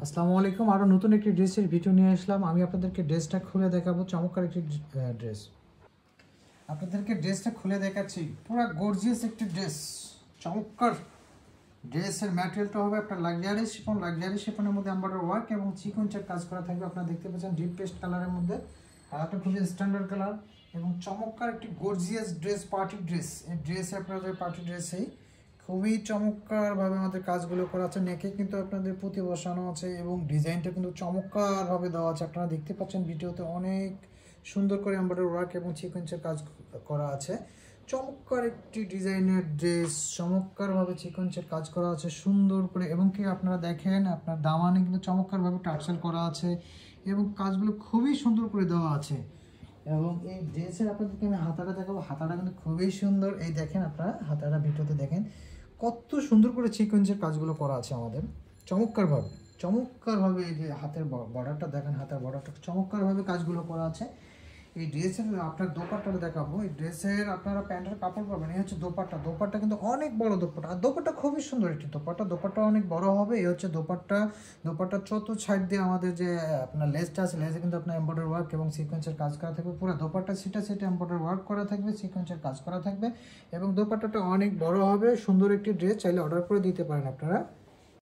আসসালামু আলাইকুম। আরও নতুন একটি ড্রেসের ভিডিও নিয়ে আসলাম। আমি আপনাদেরকে ড্রেসটা খুলে দেখাবো। চমৎকার একটি ড্রেস আপনাদেরকে ড্রেসটা খুলে দেখাচ্ছি। পুরো গর্জিয়াস একটি ড্রেস, চমৎকার। ড্রেসের ম্যাটেরিয়ালটা হবে আপনার লাক্সারি শিফনের মধ্যে এমব্রয়ডারি ওয়ার্ক এবং সিকোয়েন্সের কাজ করা থাকবে। আপনারা দেখতে পাচ্ছেন ডিপ পেস্ট কালারের মধ্যে, আর একটা খুবই স্ট্যান্ডার্ড কালার এবং চমৎকার একটি গর্জিয়াস ড্রেস, পার্টি ড্রেস। এই ড্রেসে আপনাদের পার্টি ড্রেসেই খুবই চমৎকারভাবে আমাদের কাজগুলো করা আছে। নেকে কিন্তু আপনাদের পুঁতি বসানো আছে এবং ডিজাইনটা কিন্তু চমৎকারভাবে দেওয়া আছে। আপনারা দেখতে পাচ্ছেন ভিডিওতে অনেক সুন্দর করে এমব্রয়ডারি ওয়ার্ক এবং সিকোয়েন্সের কাজ করা আছে। চমৎকার একটি ডিজাইনের ড্রেস, চমৎকারভাবে সিকোয়েন্সের কাজ করা আছে সুন্দর করে, এবং কি আপনারা দেখেন আপনার দামানে কিন্তু চমৎকারভাবে টার্সেল করা আছে এবং কাজগুলো খুবই সুন্দর করে দেওয়া আছে। এবং এই ড্রেসের আপনাদেরকে আমি হাতাটা দেখাবো। হাতাটা কিন্তু খুবই সুন্দর। এই দেখেন, আপনারা হাতাটা ভিডিওতে দেখেন কত সুন্দর করে সিকোয়েন্সের কাজগুলো করা আছে আমাদের চমৎকারভাবে। এই যে হাতের বর্ডারটা দেখেন, হাতের বর্ডারটা চমৎকারভাবে কাজগুলো করা আছে। এই ড্রেসের আপনার দোপাট্টাটা দেখাবো। এই ড্রেসের আপনারা প্যান্টের কাপড় পাবেন। এই হচ্ছে দোপাট্টা কিন্তু অনেক বড় দোপাট্টা, আর দোপাট্টা খুবই সুন্দর একটি দোপাট্টা অনেক বড় হবে। এই হচ্ছে দোপাট্টা চতুর্থ সাইড দিয়ে আমাদের যে আপনার লেসটা আছে, লেসে কিন্তু আপনার এমব্রয়ডারি ওয়ার্ক এবং সিকোয়েন্সের কাজ করা থাকবে। পুরো দোপাট্টা সিটে এমব্রয়ডারি ওয়ার্ক করা থাকবে, সিকোয়েন্সের কাজ করা থাকবে এবং দোপাট্টাটা অনেক বড় হবে। সুন্দর একটি ড্রেস, চাইলে অর্ডার করে দিতে পারেন আপনারা।